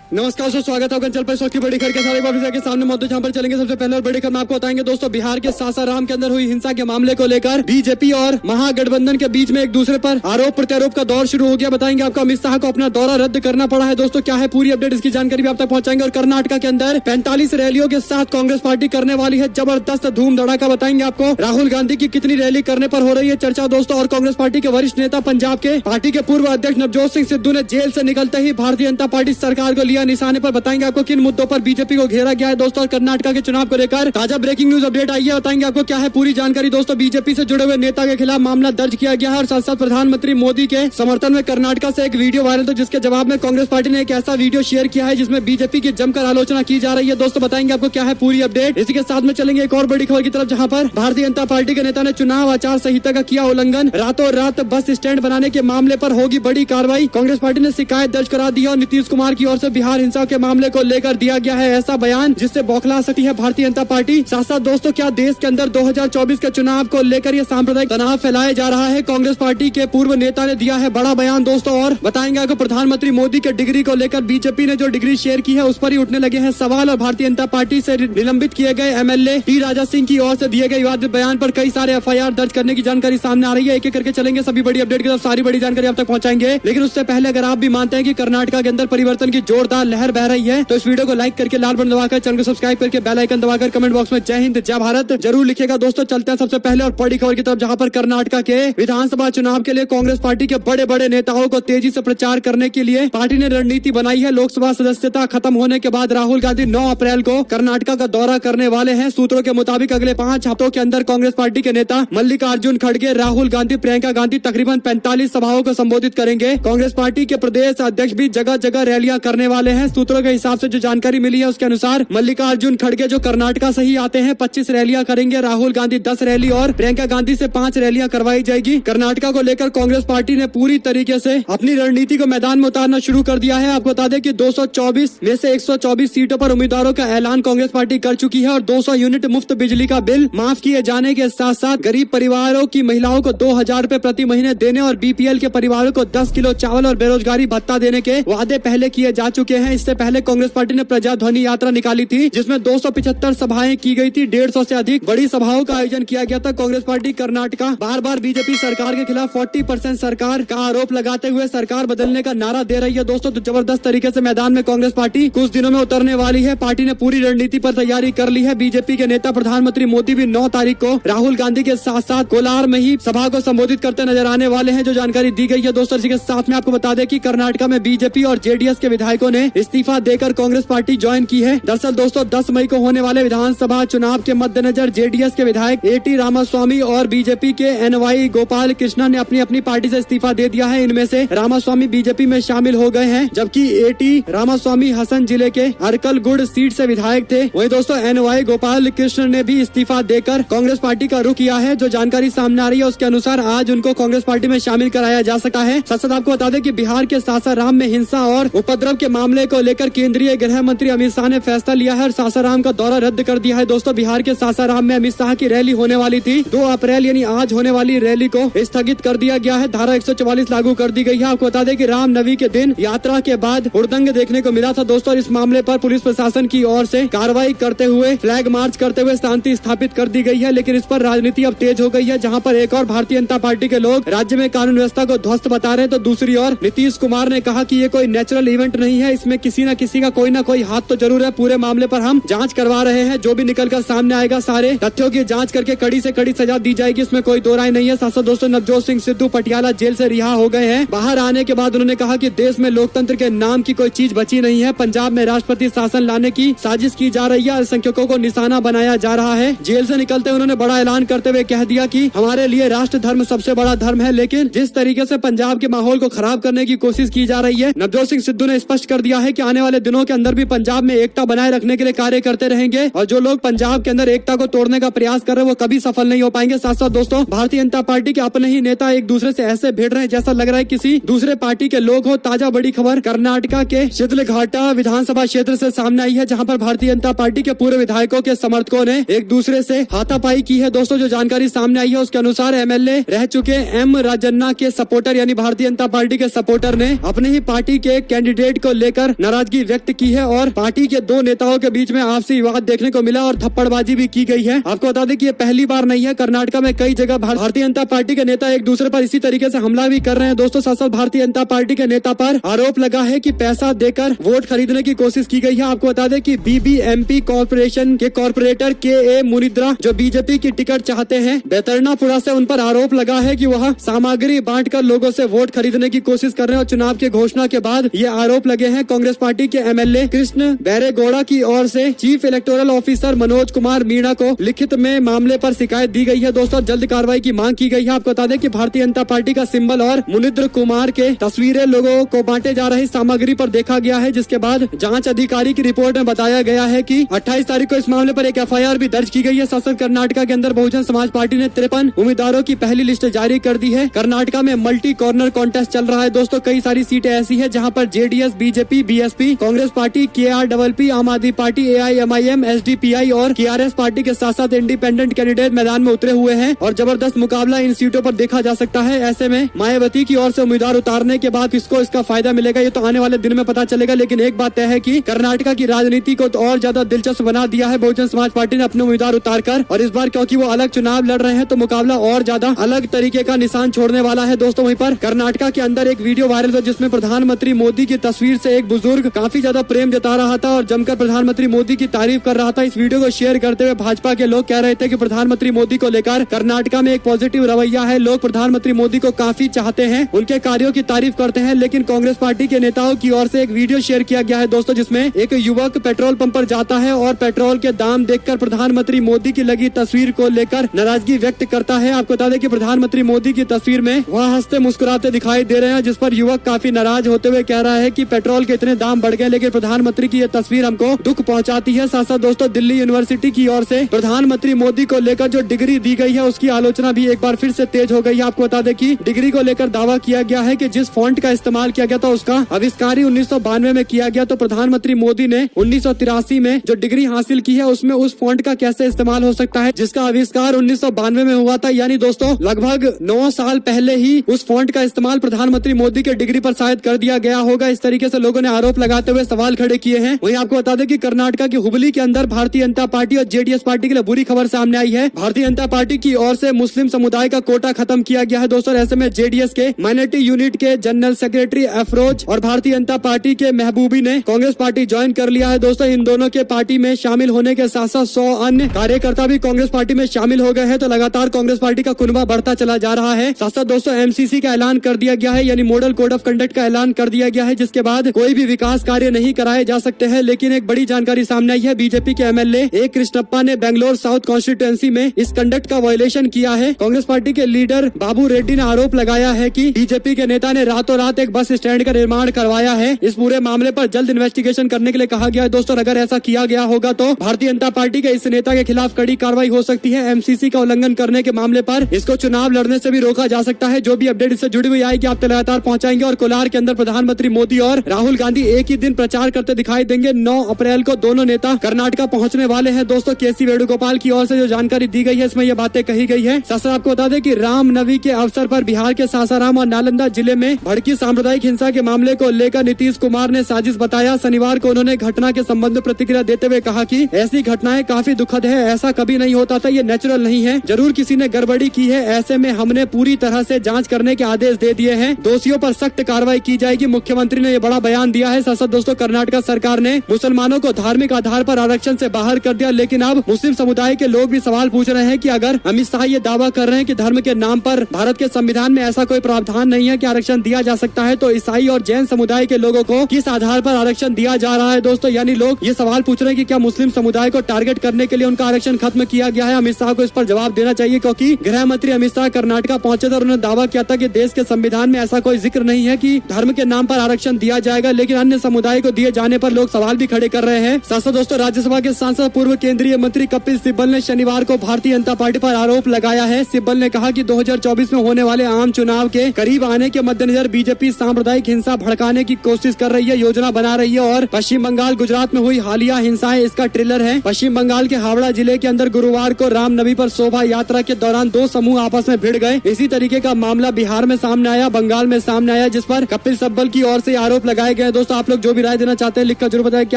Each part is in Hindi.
नमस्कार दोस्तों, स्वागत है आपका। चल पे की बड़ी खबर के सारे वापस के सामने मौजूद, जहां पर चलेंगे। सबसे पहले और बड़ी खबर में आपको बताएंगे दोस्तों, बिहार के सासाराम के अंदर हुई हिंसा के मामले को लेकर बीजेपी और महागठबंधन के बीच में एक दूसरे पर आरोप प्रत्यारोप का दौर शुरू हो गया। बताएंगे आपको अमित शाह को अपना दौरा रद्द करना पड़ा है। दोस्तों क्या है पूरी अपडेट, इसकी जानकारी भी आप तक पहुंचाएंगे। और कर्नाटक के अंदर 45 रैलियों के साथ कांग्रेस पार्टी करने वाली है जबरदस्त धूम धड़ाका। बताएंगे आपको राहुल गांधी की कितनी रैली करने पर हो रही है चर्चा दोस्तों। और कांग्रेस पार्टी के वरिष्ठ नेता पंजाब के पार्टी के पूर्व अध्यक्ष नवजोत सिंह सिद्धू ने जेल से निकलते ही भारतीय जनता पार्टी सरकार को लिया निशाने पर। बताएंगे आपको किन मुद्दों पर बीजेपी को घेरा गया है दोस्तों। और कर्नाटक के चुनाव को लेकर ताजा ब्रेकिंग न्यूज अपडेट आई है, बताएंगे आपको क्या है पूरी जानकारी दोस्तों। बीजेपी से जुड़े हुए नेता के खिलाफ मामला दर्ज किया गया है और साथ साथ प्रधानमंत्री मोदी के समर्थन में कर्नाटक से एक वीडियो वायरल था, जिसके जवाब में कांग्रेस पार्टी ने एक ऐसा वीडियो शेयर किया है जिसमें बीजेपी की जमकर आलोचना की जा रही है दोस्तों। बताएंगे आपको क्या है पूरी अपडेट। इसी के साथ में चलेंगे एक और बड़ी खबर की तरफ, जहां पर भारतीय जनता पार्टी के नेता ने चुनाव आचार संहिता का किया उल्लंघन, रातों रात बस स्टैंड बनाने के मामले पर होगी बड़ी कार्रवाई। कांग्रेस पार्टी ने शिकायत दर्ज करा दी है और नीतीश कुमार की ओर से बिहार हिंसा के मामले को लेकर दिया गया है ऐसा बयान जिससे बौखला सकती है भारतीय जनता पार्टी। साथ साथ दोस्तों क्या देश के अंदर 2024 के चुनाव को लेकर ये सांप्रदायिक तनाव फैलाया जा रहा है। कांग्रेस पार्टी के पूर्व नेता ने दिया है बड़ा बयान दोस्तों। और बताएंगे आपको प्रधानमंत्री मोदी के डिग्री को लेकर बीजेपी ने जो डिग्री शेयर की है उस पर ही उठने लगे हैं सवाल। और भारतीय जनता पार्टी से निलंबित किए गए एमएलए टी राजा सिंह की ओर से दिए गए विवादित बयान पर कई सारे एफआईआर दर्ज करने की जानकारी सामने आ रही है। एक एक करके चलेंगे, सभी बड़ी अपडेट की तरफ सारी बड़ी जानकारी आप तक पहुंचाएंगे। लेकिन उससे पहले अगर आप भी मानते हैं कि कर्नाटक के अंदर परिवर्तन की जोरदार लहर बह रही है तो इस वीडियो को लाइक करके लाल बटन दबाकर चैनल को सब्सक्राइब करके बेल आइकन दबाकर कमेंट बॉक्स में जय हिंद जय भारत जरूर लिखेगा दोस्तों। चलते हैं सबसे पहले और बड़ी खबर की तरफ, जहां पर कर्नाटक के विधानसभा चुनाव के लिए कांग्रेस पार्टी के बड़े बड़े नेताओं को तेजी से प्रचार करने के लिए पार्टी ने रणनीति बनाई है। लोकसभा सदस्यता खत्म होने के बाद राहुल गांधी 9 अप्रैल को कर्नाटक का दौरा करने वाले हैं। सूत्रों के मुताबिक अगले 5 हफ्तों के अंदर कांग्रेस पार्टी के नेता मल्लिकार्जुन खड़गे, राहुल गांधी, प्रियंका गांधी तकरीबन 45 सभाओं को संबोधित करेंगे। कांग्रेस पार्टी के प्रदेश अध्यक्ष भी जगह जगह रैलियां करने वाले हैं। सूत्रों के हिसाब से जो जानकारी मिली है उसके अनुसार मल्लिकार्जुन खड़गे जो कर्नाटक से ही आते हैं 25 रैलियां करेंगे, राहुल गांधी 10 रैली और प्रियंका गांधी से 5 रैलियां करवाई जाएगी। कर्नाटक को लेकर कांग्रेस पार्टी ने पूरी तरीके से अपनी रणनीति को मैदान में उतारना शुरू कर दिया है। आपको बता दें कि 224 में से 124 सीटों पर उम्मीदवारों का ऐलान कांग्रेस पार्टी कर चुकी है और 200 यूनिट मुफ्त बिजली का बिल माफ किए जाने के साथ साथ गरीब परिवारों की महिलाओं को 2000 रूपए प्रति महीने देने और बीपीएल के परिवारों को 10 किलो चावल और बेरोजगारी भत्ता देने के वादे पहले किए जा चुके हैं। इससे पहले कांग्रेस पार्टी ने प्रजा ध्वनि यात्रा निकाली थी जिसमें 275 सभाएं की गई थी। 150 से अधिक बड़ी सभाओं का आयोजन किया गया था। कांग्रेस पार्टी कर्नाटक बार बार बीजेपी सरकार के खिलाफ 40% सरकार का आरोप लगाते हुए सरकार बदलने का नारा दे रही है दोस्तों। तो जबरदस्त तरीके से मैदान में कांग्रेस पार्टी कुछ दिनों में उतरने वाली है। पार्टी ने पूरी रणनीति पर तैयारी कर ली है। बीजेपी के नेता प्रधानमंत्री मोदी भी 9 तारीख को राहुल गांधी के साथ साथ कोलार में ही सभा को संबोधित करते नजर आने वाले हैं, जो जानकारी दी गई है दोस्तों। इसी के साथ में आपको बता दें कि कर्नाटक में बीजेपी और जेडीएस के विधायकों ने इस्तीफा देकर कांग्रेस पार्टी ज्वाइन की है। दरअसल दोस्तों 10 मई को होने वाले विधानसभा चुनाव के मद्देनजर जेडीएस के विधायक एटी रामास्वामी और बीजेपी के एनवाई गोपाल कृष्णा ने अपनी अपनी पार्टी से इस्तीफा दे दिया है। इनमें से रामास्वामी बीजेपी में शामिल हो गए हैं, जबकि एटी रामास्वामी हसन जिले के अरकलगुड़ सीट से विधायक थे। वहीं दोस्तों एनवाई गोपाल कृष्ण ने भी इस्तीफा देकर कांग्रेस पार्टी का रुख किया है। जो जानकारी सामने आ रही है उसके अनुसार आज उनको कांग्रेस पार्टी में शामिल कराया जा सका है। साथ साथ आपको बता दें कि बिहार के सासाराम में हिंसा और उपद्रव के मामले को लेकर केंद्रीय गृह मंत्री अमित शाह ने फैसला लिया है और सासाराम का दौरा रद्द कर दिया है दोस्तों। बिहार के सासाराम में अमित शाह की रैली होने वाली थी, 2 अप्रैल यानी आज होने वाली रैली को स्थगित कर दिया गया है। धारा 144 लागू कर दी गई है। आपको बता दें कि रामनवमी के दिन यात्रा के बाद हुड़दंग देखने को मिला था दोस्तों। इस मामले पर पुलिस प्रशासन की ओर से कार्रवाई करते हुए फ्लैग मार्च करते हुए शांति स्थापित कर दी गई है। लेकिन इस पर राजनीति अब तेज हो गई है, जहां पर एक और भारतीय जनता पार्टी के लोग राज्य में कानून व्यवस्था को ध्वस्त बता रहे हैं तो दूसरी ओर नीतीश कुमार ने कहा कि ये कोई नेचुरल इवेंट नहीं है, इसमें किसी न किसी का कोई ना कोई हाथ तो जरूर है। पूरे मामले पर हम जांच करवा रहे हैं, जो भी निकल कर सामने आएगा सारे तथ्यों की जांच करके कड़ी से कड़ी सजा दी जाएगी, इसमें कोई दो राय नहीं है। साथ साथ दोस्तों नवजोत सिंह सिद्धू पटियाला जेल से रिहा हो गए हैं। बाहर आने के बाद उन्होंने कहा कि देश में लोकतंत्र के नाम की कोई चीज बची नहीं है। पंजाब में राष्ट्रपति शासन लाने की साजिश की जा रही है, अल्पसंख्यकों को निशाना बनाया जा रहा है। जेल से निकलते उन्होंने बड़ा ऐलान करते हुए कह दिया कि हमारे लिए राष्ट्र धर्म सबसे बड़ा धर्म है। लेकिन जिस तरीके से पंजाब के माहौल को खराब करने की कोशिश की जा रही है, नवजोत सिंह सिद्धू ने स्पष्ट कर दिया है कि आने वाले दिनों के अंदर भी पंजाब में एकता बनाए रखने के लिए कार्य करते रहेंगे और जो लोग पंजाब के अंदर एकता को तोड़ने का प्रयास कर रहे हैं वो कभी सफल नहीं हो पाएंगे। साथ साथ दोस्तों भारतीय जनता पार्टी के अपने ही नेता एक दूसरे से ऐसे भिड़ रहे हैं जैसा लग रहा है किसी दूसरे पार्टी के लोग हो। ताजा बड़ी खबर कर्नाटक के शिदलघाटा विधानसभा क्षेत्र से सामने आई है, जहां पर भारतीय जनता पार्टी के पूर्व विधायकों के समर्थकों ने एक दूसरे से हाथापाई की है। दोस्तों जो जानकारी सामने आई है उसके अनुसार एमएलए रह चुके एम राजन्ना के सपोर्टर यानी भारतीय जनता पार्टी के सपोर्टर ने अपनी ही पार्टी के कैंडिडेट को लेकर लेकर नाराजगी व्यक्त की है और पार्टी के दो नेताओं के बीच में आपसी विवाद देखने को मिला और थप्पड़बाजी भी की गई है। आपको बता दें कि ये पहली बार नहीं है, कर्नाटक में कई जगह भारतीय जनता पार्टी के नेता एक दूसरे पर इसी तरीके से हमला भी कर रहे हैं। दोस्तों साथ साथ भारतीय जनता पार्टी के नेता पर आरोप लगा है कि पैसा देकर वोट खरीदने की कोशिश की गई है। आपको बता दें कि बीबीएमपी कॉर्पोरेशन के कॉर्पोरेटर के मुनिद्रा जो बीजेपी की टिकट चाहते हैं, बेतरनापुरा से उन पर आरोप लगा है कि वह सामग्री बांटकर लोगों से वोट खरीदने की कोशिश कर रहे हैं और चुनाव की घोषणा के बाद ये आरोप लगे हैं। कांग्रेस पार्टी के एमएलए कृष्ण बैरेगौड़ा की ओर से chief electoral officer Manoj Kumar Meena को लिखित में मामले पर शिकायत दी गई है। दोस्तों जल्द कार्रवाई की मांग की गई है। आपको बता दें कि भारतीय जनता पार्टी का सिंबल और मुनिद्र कुमार के तस्वीरें लोगों को बांटे जा रही सामग्री पर देखा गया है, जिसके बाद जांच अधिकारी की रिपोर्ट में बताया गया है कि 28 तारीख को इस मामले पर एक एफआईआर भी दर्ज की गई है। शासक कर्नाटक के अंदर बहुजन समाज पार्टी ने 53 उम्मीदवारों की पहली लिस्ट जारी कर दी है। कर्नाटक में मल्टी कॉर्नर कॉन्टेस्ट चल रहा है। दोस्तों कई सारी सीटें ऐसी है जहां पर JDS, BJP, BSP, Congress party, KRPP, Aam Aadmi party, AIMIM, SDPI और केआरएस पार्टी के साथ साथ इंडिपेंडेंट कैंडिडेट मैदान में उतरे हुए हैं और जबरदस्त मुकाबला इन सीटों पर देखा जा सकता है। ऐसे में मायावती की ओर से उम्मीदवार उतारने के बाद किसको इसका फायदा मिलेगा ये तो आने वाले दिन में पता चलेगा, लेकिन एक बात तय है कि कर्नाटक की राजनीति को तो और ज्यादा दिलचस्प बना दिया है बहुजन समाज पार्टी ने अपने उम्मीदवार उतारकर, और इस बार क्योंकि वो अलग चुनाव लड़ रहे हैं तो मुकाबला और ज्यादा अलग तरीके का निशान छोड़ने वाला है। दोस्तों वहीं पर कर्नाटक के अंदर एक वीडियो वायरल हुआ जिसमें प्रधानमंत्री मोदी की तस्वीर से एक बुजुर्ग काफी ज्यादा प्रेम जता रहा था और जमकर प्रधानमंत्री मोदी की तारीफ कर रहा था। इस वीडियो को शेयर करते हुए भाजपा के लोग कह रहे थे कि प्रधानमंत्री मोदी को लेकर कर्नाटक में एक पॉजिटिव रवैया है, लोग प्रधानमंत्री मोदी को काफी चाहते हैं, उनके कार्यों की तारीफ करते हैं। लेकिन कांग्रेस पार्टी के नेताओं की ओर से एक वीडियो शेयर किया गया है दोस्तों, जिसमें एक युवक पेट्रोल पंप पर जाता है और पेट्रोल के दाम देखकर प्रधानमंत्री मोदी की लगी तस्वीर को लेकर नाराजगी व्यक्त करता है। आपको बता दें कि प्रधानमंत्री मोदी की तस्वीर में वह हंसते मुस्कुराते दिखाई दे रहे हैं, जिस पर युवक काफी नाराज होते हुए कह रहा है कि पेट्रोल के इतने दाम बढ़ गए, लेकिन प्रधानमंत्री की यह तस्वीर हमको दुख पहुंचाती है। साथ साथ दोस्तों दिल्ली यूनिवर्सिटी की ओर से प्रधानमंत्री मोदी को लेकर जो डिग्री दी गई है उसकी आलोचना भी एक बार फिर से तेज हो गई है। आपको बता दें कि डिग्री को लेकर दावा किया गया है कि जिस फॉन्ट का इस्तेमाल किया गया था उसका आविष्कार ही 1992 में किया गया, तो प्रधानमंत्री मोदी ने 1983 में जो डिग्री हासिल की है उसमें उस फॉन्ट का कैसे इस्तेमाल हो सकता है जिसका आविष्कार 1992 में हुआ था। यानी दोस्तों लगभग 9 साल पहले ही उस फॉन्ट का इस्तेमाल प्रधानमंत्री मोदी के डिग्री पर शायद कर दिया गया होगा। इस तरीके से लोगों ने आरोप लगाते हुए सवाल खड़े किए हैं। वहीं आपको बता दें कि कर्नाटक की हुबली के अंदर भारतीय जनता पार्टी और जेडीएस पार्टी के लिए बुरी खबर सामने आई है। भारतीय जनता पार्टी की ओर से मुस्लिम समुदाय का कोटा खत्म किया गया है दोस्तों। ऐसे में जेडीएस के माइनॉरिटी यूनिट के जनरल सेक्रेटरी अफरोज और भारतीय जनता पार्टी के महबूबी ने कांग्रेस पार्टी ज्वाइन कर लिया है दोस्तों। इन दोनों के पार्टी में शामिल होने के साथ साथ 100 अन्य कार्यकर्ता भी कांग्रेस पार्टी में शामिल हो गए हैं, तो लगातार कांग्रेस पार्टी का कुनबा बढ़ता चला जा रहा है। साथ साथ दोस्तों एमसीसी का ऐलान कर दिया गया है, यानी मॉडल कोड ऑफ कंडक्ट का ऐलान कर दिया गया है, जिसके बाद कोई भी विकास कार्य नहीं कराए जा सकते हैं। लेकिन एक बड़ी जानकारी सामने आई है, बीजेपी के एमएलए ए कृष्णप्पा ने बेंगलोर साउथ कॉन्स्टिट्यूएंसी में इस कंडक्ट का वायलेशन किया है। कांग्रेस पार्टी के लीडर बाबू रेड्डी ने आरोप लगाया है कि बीजेपी के नेता ने रातों रात एक बस स्टैंड का निर्माण करवाया है। इस पूरे मामले पर जल्द इन्वेस्टिगेशन करने के लिए कहा गया है दोस्तों। अगर ऐसा किया गया होगा तो भारतीय जनता पार्टी के इस नेता के खिलाफ कड़ी कार्रवाई हो सकती है। एमसीसी का उल्लंघन करने के मामले पर इसको चुनाव लड़ने से भी रोका जा सकता है। जो भी अपडेट इससे जुड़ी हुई आएगी आप लगातार पहुंचाएंगे। और कोलार के अंदर प्रधानमंत्री मोदी और राहुल गांधी एक ही दिन प्रचार करते दिखाई देंगे। 9 अप्रैल को दोनों नेता कर्नाटक पहुंचने वाले हैं दोस्तों। केसी वेणुगोपाल की ओर से जो जानकारी दी गई है इसमें यह बातें कही गई है। साथ साथ आपको बता दें कि रामनवमी के अवसर पर बिहार के सासाराम और नालंदा जिले में भड़की सांप्रदायिक हिंसा के मामले को लेकर नीतीश कुमार ने साजिश बताया। शनिवार को उन्होंने घटना के संबंध में प्रतिक्रिया देते हुए कहा कि ऐसी घटनाएं काफी दुखद है, ऐसा कभी नहीं होता था, ये नेचुरल नहीं है, जरूर किसी ने गड़बड़ी की है। ऐसे में हमने पूरी तरह से जांच करने के आदेश दे दिए हैं, दोषियों पर सख्त कार्रवाई की जाएगी। मुख्यमंत्री ने ये बड़ा बयान दिया है। साथ साथ दोस्तों कर्नाटक सरकार ने मुसलमानों को धार्मिक आधार पर आरक्षण से बाहर कर दिया, लेकिन अब मुस्लिम समुदाय के लोग भी सवाल पूछ रहे हैं कि अगर अमित शाह ये दावा कर रहे हैं कि धर्म के नाम पर भारत के संविधान में ऐसा कोई प्रावधान नहीं है कि आरक्षण दिया जा सकता है, तो ईसाई और जैन समुदाय के लोगों को किस आधार पर आरक्षण दिया जा रहा है दोस्तों। यानी लोग ये सवाल पूछ रहे हैं कि क्या मुस्लिम समुदाय को टारगेट करने के लिए उनका आरक्षण खत्म किया गया है। अमित शाह को इस पर जवाब देना चाहिए, क्योंकि गृह मंत्री अमित शाह कर्नाटक पहुंचे थे और उन्होंने दावा किया था कि देश के संविधान में ऐसा कोई जिक्र नहीं है कि धर्म के नाम पर आरक्षण दिया जाएगा, लेकिन अन्य समुदाय को दिए जाने पर लोग सवाल भी खड़े कर रहे हैं। साथ साथ दोस्तों राज्यसभा के सांसद पूर्व केंद्रीय मंत्री कपिल सिब्बल ने शनिवार को भारतीय जनता पार्टी पर आरोप लगाया है। सिब्बल ने कहा कि 2024 में होने वाले आम चुनाव के करीब आने के मद्देनजर बीजेपी सांप्रदायिक हिंसा भड़काने की कोशिश कर रही है, योजना बना रही है और पश्चिम बंगाल गुजरात में हुई हालिया हिंसाएं इसका ट्रेलर है। पश्चिम बंगाल के हावड़ा जिले के अंदर गुरुवार को रामनवमी पर शोभा यात्रा के दौरान 2 समूह आपस में भिड़ गए। इसी तरीके का मामला बिहार में सामने आया, बंगाल में सामने आया, जिस पर कपिल सिब्बल की ओर से आरोप लगाए गए हैं दोस्तों। आप लोग जो भी राय देना चाहते हैं लिखकर जरूर बताएं कि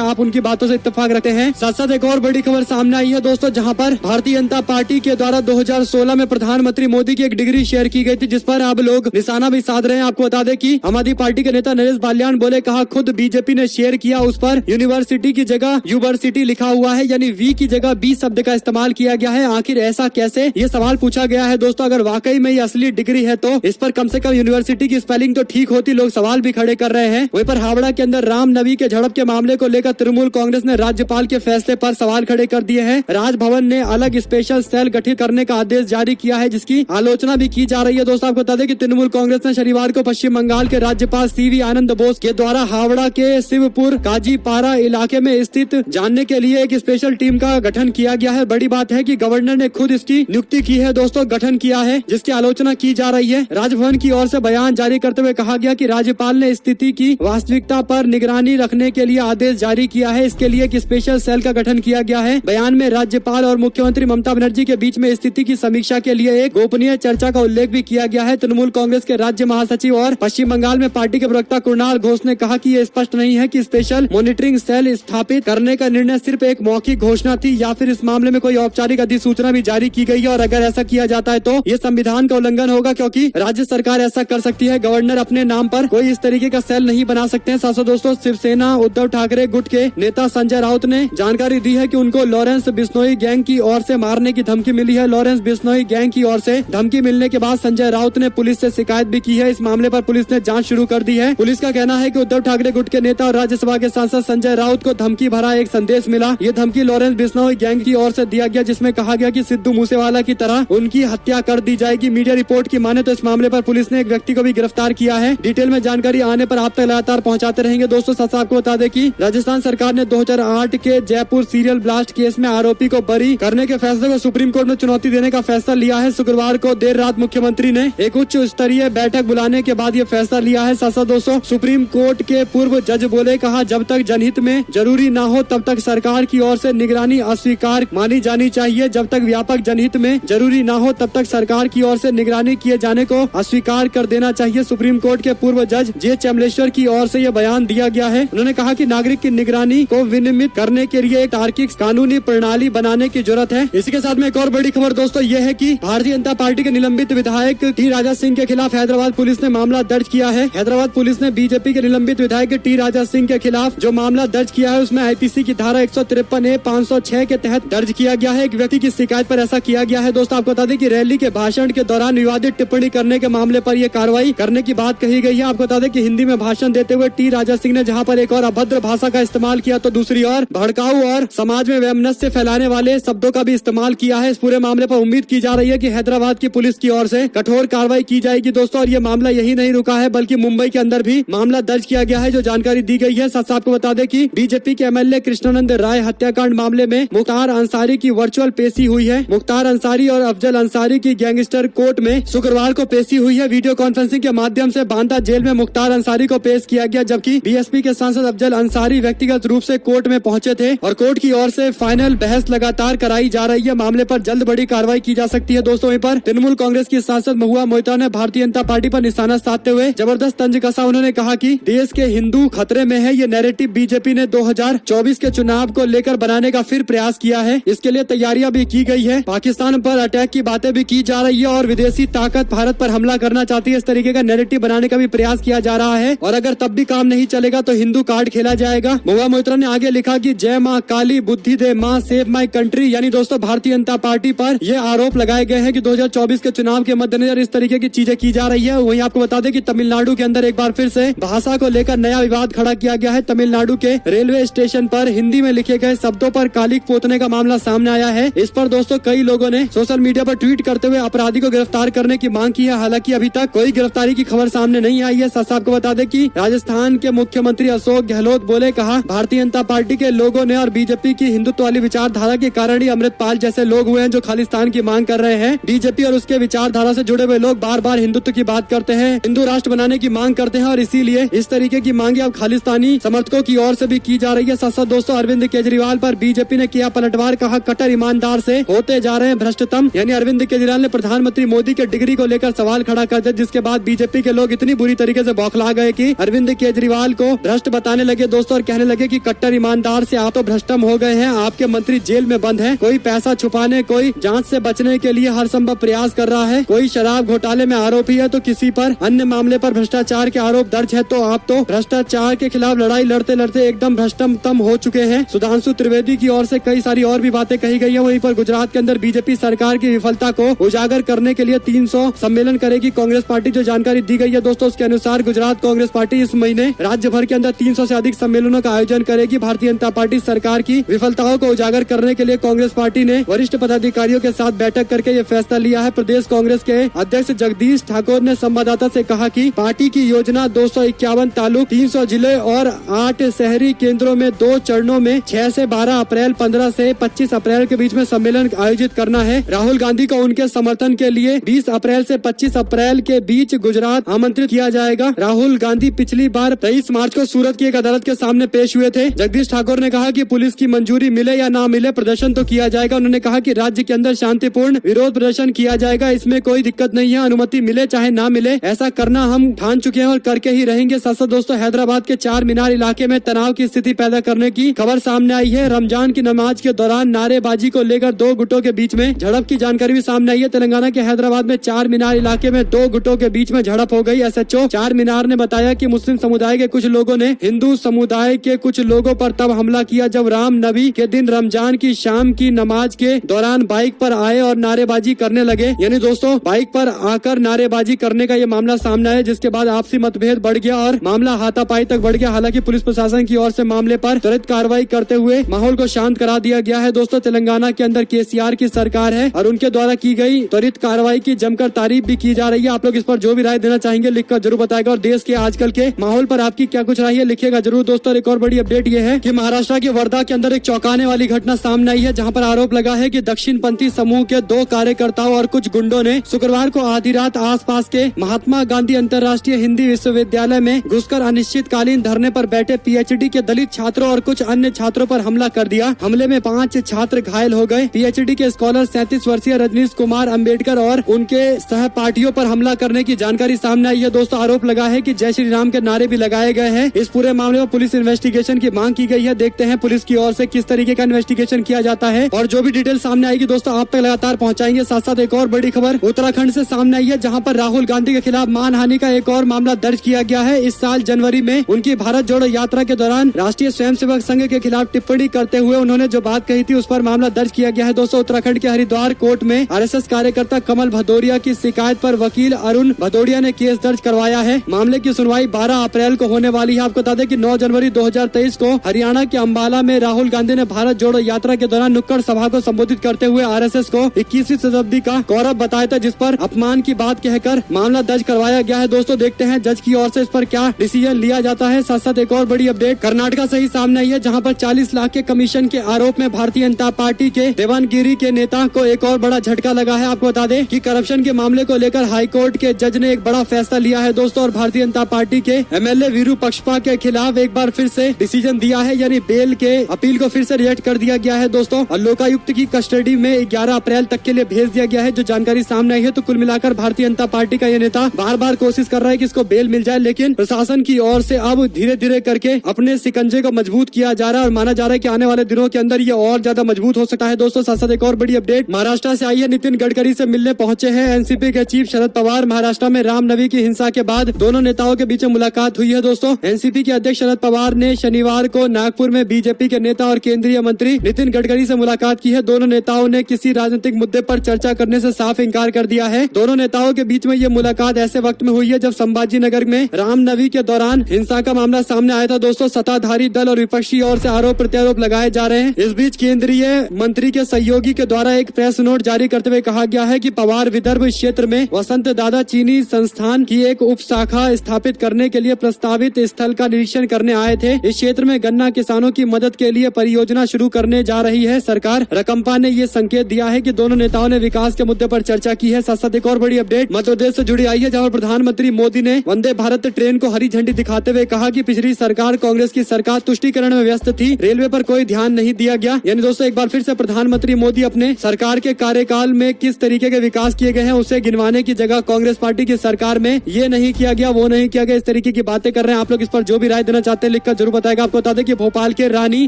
आप उनकी बातों से इत्तेफाक रखते हैं। साथ साथ एक और बड़ी खबर सामने आई है दोस्तों, जहां पर भारतीय जनता पार्टी के द्वारा 2016 में प्रधानमंत्री मोदी की एक डिग्री शेयर की गई थी, जिस पर अब लोग निशाना भी साध रहे हैं। आपको बता दें कि आम आदमी पार्टी के नेता नरेश बाल्यान बोले, कहा खुद बीजेपी ने शेयर किया, उस पर यूनिवर्सिटी की जगह यूनिवर्सिटी लिखा हुआ है, यानी वी की जगह बी शब्द का इस्तेमाल किया गया है। आखिर ऐसा कैसे, ये सवाल पूछा गया है दोस्तों। अगर वाकई में ये असली डिग्री है तो इस पर कम से कम यूनिवर्सिटी की स्पेलिंग तो ठीक होती, लोग सवाल भी खड़े कर रहे हैं। वहीं पर हावड़ा के अंदर रामनवमी के झड़प के मामले को लेकर तृणमूल कांग्रेस ने राज्यपाल के फैसले पर सवाल खड़े कर दिए हैं। राजभवन ने अलग स्पेशल सेल गठित करने का आदेश जारी किया है, जिसकी आलोचना भी की जा रही है दोस्तों। आपको बता दें कि तृणमूल कांग्रेस ने शनिवार को पश्चिम बंगाल के राज्यपाल सीवी आनंद बोस के द्वारा हावड़ा के शिवपुर काजीपारा इलाके में स्थित जानने के लिए एक स्पेशल टीम का गठन किया गया है। बड़ी बात है कि गवर्नर ने खुद इसकी नियुक्ति की है दोस्तों, गठन किया है, जिसकी आलोचना की जा रही है। राजभवन की ओर से बयान जारी करते हुए कहा गया कि राज्यपाल ने स्थिति की वास्तविकता पर निगरानी रखने के लिए आदेश जारी किया है। इसके लिए एक स्पेशल सेल का गठन किया गया है। बयान में राज्यपाल और मुख्यमंत्री ममता बनर्जी के बीच में स्थिति की समीक्षा के लिए एक गोपनीय चर्चा का उल्लेख भी किया गया है। तृणमूल कांग्रेस के राज्य महासचिव और पश्चिम बंगाल में पार्टी के प्रवक्ता कुणाल घोष ने कहा कि ये स्पष्ट नहीं है कि स्पेशल मॉनिटरिंग सेल स्थापित करने का निर्णय सिर्फ एक मौखिक घोषणा थी या फिर इस मामले में कोई औपचारिक अधिसूचना भी जारी की गई है। और अगर ऐसा किया जाता है तो ये संविधान का उल्लंघन होगा, क्योंकि राज्य सरकार ऐसा कर सकती है। गवर्नर अपने नाम पर कोई इस तरीके का सेल नहीं बना सकते हैं। साथ दोस्तों, शिवसेना उद्धव ठाकरे गुट के नेता संजय राउत ने जानकारी दी है कि उनको लॉरेंस बिश्नोई गैंग की ओर से मारने की धमकी मिली है। लॉरेंस बिश्नोई गैंग की ओर से धमकी मिलने के बाद संजय राउत ने पुलिस से शिकायत भी की है। इस मामले पर पुलिस ने जांच शुरू कर दी है। पुलिस का कहना है कि उद्धव ठाकरे गुट के नेता और राज्यसभा के सांसद संजय राउत को धमकी भरा एक संदेश मिला। ये धमकी लॉरेंस बिश्नोई गैंग की ओर से दिया गया, जिसमें कहा गया कि सिद्धू मूसेवाला की तरह उनकी हत्या कर दी जाएगी। मीडिया रिपोर्ट की माने तो इस मामले पर पुलिस ने एक व्यक्ति को भी गिरफ्तार किया है। डिटेल में जानकारी आने पर आप तक लगातार पहुंचाते रहेंगे दोस्तों। साथ आपको बता दें कि राजस्थान सरकार ने 2008 के जयपुर सीरियल ब्लास्ट केस में आरोपी को बरी करने के फैसले को सुप्रीम कोर्ट में चुनौती देने का फैसला लिया है। शुक्रवार को देर रात मुख्यमंत्री ने एक उच्च स्तरीय बैठक बुलाने के बाद ये फैसला लिया है। साथ दोस्तों, सुप्रीम कोर्ट के पूर्व जज बोले, कहा जब तक जनहित में जरूरी न हो तब तक सरकार की ओर से निगरानी अस्वीकार मानी जानी चाहिए। जब तक व्यापक जनहित में जरूरी न हो तब तक सरकार की ओर से निगरानी किए जाने को अस्वीकार कर देना चाहिए। सुप्रीम कोर्ट के पूर्व जज जे चमलेश्वर की ओर से यह बयान दिया गया है। उन्होंने कहा कि नागरिक की निगरानी को विनियमित करने के लिए एक तार्किक कानूनी प्रणाली बनाने की जरूरत है। इसी के साथ में एक और बड़ी खबर दोस्तों ये है कि भारतीय जनता पार्टी के निलंबित विधायक टी राजा सिंह के खिलाफ हैदराबाद पुलिस ने मामला दर्ज किया है। हैदराबाद पुलिस ने बीजेपी के निलंबित विधायक टी राजा सिंह के खिलाफ जो मामला दर्ज किया है उसमें आईपीसी की धारा 153A 506 के तहत दर्ज किया गया है। एक व्यक्ति की शिकायत पर ऐसा किया गया है। दोस्तों आपको बता दें कि रैली के भाषण के दौरान विवादित टिप्पणी करने के मामले पर यह कार्रवाई करने की बात कही गई है। आपको बता दें कि हिंदी में भाषण देते हुए टी राजा सिंह ने जहां पर एक और अभद्र भाषा का इस्तेमाल किया तो दूसरी ओर भड़काऊ और समाज में वैमनस्य फैलाने वाले शब्दों का भी इस्तेमाल किया है। इस पूरे मामले पर उम्मीद की जा रही है कि हैदराबाद की पुलिस की ओर से कठोर कार्रवाई की जाएगी दोस्तों। और ये मामला यही नहीं रुका है बल्कि मुंबई के अंदर भी मामला दर्ज किया गया है, जो जानकारी दी गई है। साथ आपको बता दें कि बीजेपी के एमएलए कृष्णानंद राय हत्याकांड मामले में मुख्तार अंसारी की वर्चुअल पेशी हुई है। मुख्तार अंसारी और अफजल अंसारी की गैंगस्टर कोर्ट में शुक्रवार को पेशी हुई है। वीडियो कॉन्फ्रेंसिंग के माध्यम से बांदा जेल में मुख्तार अंसारी को पेश किया गया, जबकि बीएसपी के सांसद अफजल अंसारी व्यक्तिगत रूप से कोर्ट में पहुंचे थे और कोर्ट की ओर से फाइनल बहस लगातार कराई जा रही है। मामले पर जल्द बड़ी कार्रवाई की जा सकती है दोस्तों। वहीं पर तृणमूल कांग्रेस की सांसद महुआ मोइत्रा ने भारतीय जनता पार्टी पर निशाना साधते हुए जबरदस्त तंज कसा। उन्होंने कहा कि देश के हिंदू खतरे में है। ये नैरेटिव बीजेपी ने 2024 के चुनाव को लेकर बनाने का फिर प्रयास किया है। इसके लिए तैयारियां भी की गई है। पाकिस्तान पर अटैक की बातें भी की जा रही है और विदेशी ताकत भारत पर हमला करना चाहती है। इस तरीके का नैरेटिव बनाने का भी प्रयास किया जा रहा है और अगर तब भी काम नहीं चलेगा तो हिंदू कार्ड खेला जाएगा। महुआ मोइत्रा ने आगे लिखा कि जय माँ काली बुद्धि दे माँ सेव माई कंट्री, यानी दोस्तों भारतीय जनता पार्टी पर यह आरोप लगाए गए हैं कि 2024 के चुनाव के मद्देनजर इस तरीके की चीजें की जा रही है। वहीं आपको बता दें कि तमिलनाडु के अंदर एक बार फिर से भाषा को लेकर नया विवाद खड़ा किया गया है। तमिलनाडु के रेलवे स्टेशन पर हिंदी में लिखे गए शब्दों पर कालिक पोतने का मामला सामने आया है। इस पर दोस्तों कई लोगों ने सोशल मीडिया पर ट्वीट करते हुए अपराधी को गिरफ्तार करने की मांग की है। हालांकि अभी तक कोई गिरफ्तारी की खबर सामने नहीं आई है। साथ आपको बता दें कि राजस्थान के मुख्यमंत्री अशोक गहलोत बोले, कहा भारतीय जनता पार्टी के लोगों ने और बीजेपी की हिंदुत्व वाली विचारधारा के कारण ही अमृतपाल जैसे लोग हुए हैं जो खालिस्तान की मांग कर रहे हैं। बीजेपी और उसके विचारधारा से जुड़े हुए लोग बार बार हिंदुत्व की बात करते हैं, हिंदू राष्ट्र बनाने की मांग करते हैं और इसीलिए इस तरीके की मांगे अब खालिस्तानी समर्थकों की ओर से भी की जा रही है। साथ दोस्तों अरविंद केजरीवाल पर बीजेपी ने किया पलटवार, कहा कट्टर ईमानदार से होते जा रहे हैं भ्रष्टतम। यानी अरविंद केजरीवाल ने प्रधानमंत्री मोदी के डिग्री को लेकर सवाल खड़ा कर दिया, जिसके बाद बीजेपी के लोग इतनी बुरी तरीके से बौखला गए कि अरविंद केजरीवाल केजरीवाल को भ्रष्ट बताने लगे दोस्तों और कहने लगे कि कट्टर ईमानदार से आप तो भ्रष्टम हो गए हैं, आपके मंत्री जेल में बंद हैं, कोई पैसा छुपाने, कोई जांच से बचने के लिए हर संभव प्रयास कर रहा है, कोई शराब घोटाले में आरोपी है तो किसी पर अन्य मामले पर भ्रष्टाचार के आरोप दर्ज है, तो आप तो भ्रष्टाचार के खिलाफ लड़ाई लड़ते लड़ते एकदम भ्रष्टम हो चुके हैं। सुधांशु त्रिवेदी की ओर से कई सारी और भी बातें कही गई है। वहीं पर गुजरात के अंदर बीजेपी सरकार की विफलता को उजागर करने के लिए 300 सम्मेलन करेगी कांग्रेस पार्टी, जो जानकारी दी गई है दोस्तों उसके अनुसार गुजरात कांग्रेस पार्टी इस महीने राज्य भर के अंदर 300 से अधिक सम्मेलनों का आयोजन करेगी। भारतीय जनता पार्टी सरकार की विफलताओं को उजागर करने के लिए कांग्रेस पार्टी ने वरिष्ठ पदाधिकारियों के साथ बैठक करके ये फैसला लिया है। प्रदेश कांग्रेस के अध्यक्ष जगदीश ठाकुर ने संवाददाता से कहा कि पार्टी की योजना 251 तालुक 300 जिले और 8 शहरी केंद्रों में 2 चरणों में 6 से 12 अप्रैल 15 से 25 अप्रैल के बीच में सम्मेलन आयोजित करना है। राहुल गांधी को उनके समर्थन के लिए 20 अप्रैल से 25 अप्रैल के बीच गुजरात आमंत्रित किया जाएगा। राहुल गांधी पिछली बार 23 मार्च को सूरत की एक अदालत के सामने पेश हुए थे। जगदीश ठाकुर ने कहा कि पुलिस की मंजूरी मिले या ना मिले प्रदर्शन तो किया जाएगा। उन्होंने कहा कि राज्य के अंदर शांतिपूर्ण विरोध प्रदर्शन किया जाएगा, इसमें कोई दिक्कत नहीं है, अनुमति मिले चाहे ना मिले ऐसा करना हम ठान चुके हैं और करके ही रहेंगे। साथ साथ दोस्तों हैदराबाद के चार मीनार इलाके में तनाव की स्थिति पैदा करने की खबर सामने आई है। रमजान की नमाज के दौरान नारेबाजी को लेकर 2 गुटों के बीच में झड़प की जानकारी भी सामने आई है। तेलंगाना के हैदराबाद में चार मीनार इलाके में 2 गुटों के बीच में झड़प हो गई। एसएचओ चार मीनार ने बताया कि मुस्लिम समुदाय के कुछ लोगों ने हिंदू समुदाय के कुछ लोगों पर तब हमला किया जब राम नबी के दिन रमजान की शाम की नमाज के दौरान बाइक पर आए और नारेबाजी करने लगे। यानी दोस्तों बाइक पर आकर नारेबाजी करने का ये मामला सामने आया, जिसके बाद आपसी मतभेद बढ़ गया और मामला हाथापाई तक बढ़ गया। हालांकि पुलिस प्रशासन की ओर से मामले पर त्वरित कार्रवाई करते हुए माहौल को शांत करा दिया गया है। दोस्तों तेलंगाना के अंदर केसीआर की सरकार है और उनके द्वारा की गई त्वरित कार्रवाई की जमकर तारीफ भी की जा रही है। आप लोग इस पर जो भी राय देना चाहेंगे लिखकर जरूर बताएगा और देश के आजकल के माहौल पर आपकी क्या कुछ राय है लिखिएगा जरूर दोस्तों। एक और बड़ी अपडेट ये है कि महाराष्ट्र के वर्धा के अंदर एक चौंकाने वाली घटना सामने आई है, जहां पर आरोप लगा है कि दक्षिणपंथी समूह के 2 कार्यकर्ताओं और कुछ गुंडों ने शुक्रवार को आधी रात आसपास के महात्मा गांधी अंतर्राष्ट्रीय हिंदी विश्वविद्यालय में घुसकर अनिश्चितकालीन धरने पर बैठे पीएचडी के दलित छात्रों और कुछ अन्य छात्रों पर हमला कर दिया। हमले में 5 छात्र घायल हो गए। पीएचडी के स्कॉलर 37 वर्षीय रजनीश कुमार अम्बेडकर और उनके सहपाठियों पर हमला करने की जानकारी सामने आई है। दोस्तों आरोप लगा है कि जय श्री राम के नारे भी लगाए गए हैं। इस पूरे मामले में पुलिस इन्वेस्टिगेशन की मांग की गई है। देखते हैं पुलिस की ओर से किस तरीके का इन्वेस्टिगेशन किया जाता है और जो भी डिटेल सामने आएगी दोस्तों आप तक लगातार पहुंचाएंगे। साथ साथ एक और बड़ी खबर उत्तराखंड से सामने आई है, जहां पर राहुल गांधी के खिलाफ मानहानि का एक और मामला दर्ज किया गया है। इस साल जनवरी में उनकी भारत जोड़ो यात्रा के दौरान राष्ट्रीय स्वयंसेवक संघ के खिलाफ टिप्पणी करते हुए उन्होंने जो बात कही थी उस पर मामला दर्ज किया गया है। दोस्तों उत्तराखंड के हरिद्वार कोर्ट में आरएसएस कार्यकर्ता कमल भदौरिया की शिकायत पर वकील अरुण भदौरिया ने केस दर्ज करवाया है। मामले की सुनवाई 12 अप्रैल को होने वाली है। आपको बता दें कि 9 जनवरी 2023 को हरियाणा के अंबाला में राहुल गांधी ने भारत जोड़ो यात्रा के दौरान नुक्कड़ सभा को संबोधित करते हुए आरएसएस को 21वीं शताब्दी का गौरव बताया था, जिस पर अपमान की बात कहकर मामला दर्ज करवाया गया है। दोस्तों देखते हैं जज की ओर से इस पर क्या डिसीजन लिया जाता है। साथ साथ एक और बड़ी अपडेट कर्नाटका से ही सामने आई है, जहां पर 40 लाख के कमीशन के आरोप में भारतीय जनता पार्टी के देवानगिरी के नेता को एक और बड़ा झटका लगा है। आपको बता दें कि करप्शन के मामले को लेकर हाईकोर्ट के जज ने एक बड़ा फैसला लिया है दोस्तों और भारतीय जनता पार्टी के एमएलए विरूपाक्षा के खिलाफ एक बार फिर से डिसीजन दिया है, यानी बेल के अपील को फिर से रिजेक्ट कर दिया गया है दोस्तों और लोकायुक्त की कस्टडी में 11 अप्रैल तक के लिए भेज दिया गया है। जो जानकारी सामने आई है तो कुल मिलाकर भारतीय जनता पार्टी का ये नेता बार बार कोशिश कर रहा है कि इसको बेल मिल जाए, लेकिन प्रशासन की ओर से अब धीरे धीरे करके अपने सिकंजे को मजबूत किया जा रहा है और माना जा रहा है कि आने वाले दिनों के अंदर ये और ज्यादा मजबूत हो सकता है। दोस्तों साथ साथ एक और बड़ी अपडेट महाराष्ट्र से आई है। नितिन गडकरी से मिलने पहुंचे हैं एनसीपी के चीफ शरद पवार। महाराष्ट्र में रामनवमी की हिंसा के बाद दोनों नेताओं के बीच मुलाकात हुई है। दोस्तों एनसीपी के अध्यक्ष शरद पवार ने शनिवार को नागपुर में बीजेपी के नेता और केंद्रीय मंत्री नितिन गडकरी से मुलाकात की है। दोनों नेताओं ने किसी राजनीतिक मुद्दे पर चर्चा करने से साफ इंकार कर दिया है। दोनों नेताओं के बीच में ये मुलाकात ऐसे वक्त में हुई है जब संभाजी नगर में रामनवमी के दौरान हिंसा का मामला सामने आया था। दोस्तों सत्ताधारी दल और विपक्षी ओर से आरोप प्रत्यारोप लगाए जा रहे हैं। इस बीच केंद्रीय मंत्री के सहयोगी के द्वारा एक प्रेस नोट जारी करते हुए कहा गया है कि पवार विदर्भ क्षेत्र में वसंत दादा चीनी संस्थान की एक उप शाखा स्थापित करने के लिए प्रस्तावित स्थल का निरीक्षण करने आए थे। इस क्षेत्र में गन्ना किसानों की मदद के लिए परियोजना शुरू करने जा रही है सरकार। रकम्पा ने ये संकेत दिया है कि दोनों नेताओं ने विकास के मुद्दे पर चर्चा की है। साथ साथ एक और बड़ी अपडेट मध्य प्रदेश से जुड़ी आई है, जहां प्रधानमंत्री मोदी ने वंदे भारत ट्रेन को हरी झंडी दिखाते हुए कहा कि पिछली सरकार कांग्रेस की सरकार तुष्टीकरण में व्यस्त थी, रेलवे पर कोई ध्यान नहीं दिया गया। यानी दोस्तों एक बार फिर से प्रधानमंत्री मोदी अपने सरकार के कार्यकाल में किस तरीके के विकास किए गए हैं उसे गिनवाने की जगह कांग्रेस पार्टी की सरकार में ये नहीं किया गया वो नहीं किया गया इस तरीके की बात बातें कर रहे हैं। आप लोग इस पर जो भी राय देना चाहते हैं लिखकर जरूर बताएगा। आपको बता दें कि भोपाल के रानी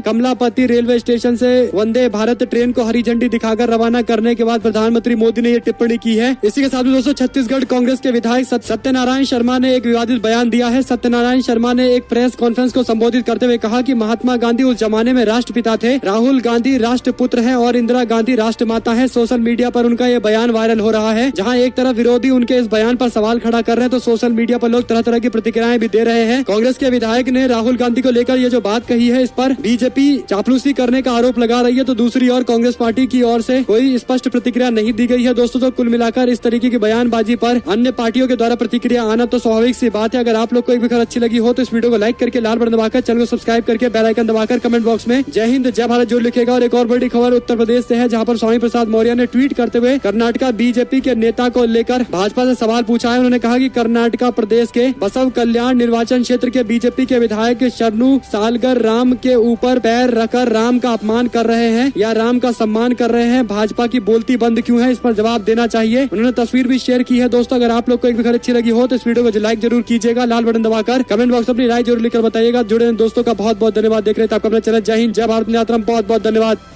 कमलापति रेलवे स्टेशन से वंदे भारत ट्रेन को हरी झंडी दिखाकर रवाना करने के बाद प्रधानमंत्री मोदी ने ये टिप्पणी की है। इसी के साथ में दोस्तों छत्तीसगढ़ कांग्रेस के विधायक सत्यनारायण शर्मा ने एक विवादित बयान दिया है। सत्यनारायण शर्मा ने एक प्रेस कॉन्फ्रेंस को संबोधित करते हुए कहा कि महात्मा गांधी उस जमाने में राष्ट्रपिता थे, राहुल गांधी राष्ट्रपुत्र है और इंदिरा गांधी राष्ट्रमाता है। सोशल मीडिया पर उनका ये बयान वायरल हो रहा है। जहां एक तरफ विरोधी उनके इस बयान पर सवाल खड़ा कर रहे हैं तो सोशल मीडिया पर लोग तरह तरह की प्रतिक्रियाएं भी दे रहे हैं। कांग्रेस के विधायक ने राहुल गांधी को लेकर ये जो बात कही है इस पर बीजेपी चापलूसी करने का आरोप लगा रही है, तो दूसरी ओर कांग्रेस पार्टी की ओर से कोई स्पष्ट प्रतिक्रिया नहीं दी गई है। दोस्तों तो कुल मिलाकर इस तरीके की बयानबाजी पर अन्य पार्टियों के द्वारा प्रतिक्रिया आना तो स्वाभाविक सी बात है। अगर आप लोग को एक भी खबर अच्छी लगी हो तो इस वीडियो को लाइक करके लाल बटन दबाकर चैनल को सब्सक्राइब करके बेल आइकन दबाकर कमेंट बॉक्स में जय हिंद जय भारत जरूर लिखेगा। और एक और बड़ी खबर उत्तर प्रदेश से है, जहां पर स्वामी प्रसाद मौर्य ने ट्वीट करते हुए कर्नाटका बीजेपी के नेता को लेकर भाजपा से सवाल पूछा है। उन्होंने कहा कि कर्नाटका प्रदेश के बसव कल्याण निर्वाचन क्षेत्र के बीजेपी के विधायक शरणु सालगर राम के ऊपर पैर रखकर राम का अपमान कर रहे हैं या राम का सम्मान कर रहे हैं। भाजपा की बोलती बंद क्यों है, इस पर जवाब देना चाहिए। उन्होंने तस्वीर भी शेयर की है। दोस्तों अगर आप लोग को एक भी खबर अच्छी लगी हो तो इस वीडियो को लाइक जरूर कीजिएगा, लाल बटन दबाकर कमेंट बॉक्स में अपनी राय जरूर लिखकर बताइएगा। जुड़े दोस्तों का बहुत बहुत धन्यवाद। देख रहे थे आपका अपना चैनल जय हिंद जय भारत। बहुत बहुत धन्यवाद।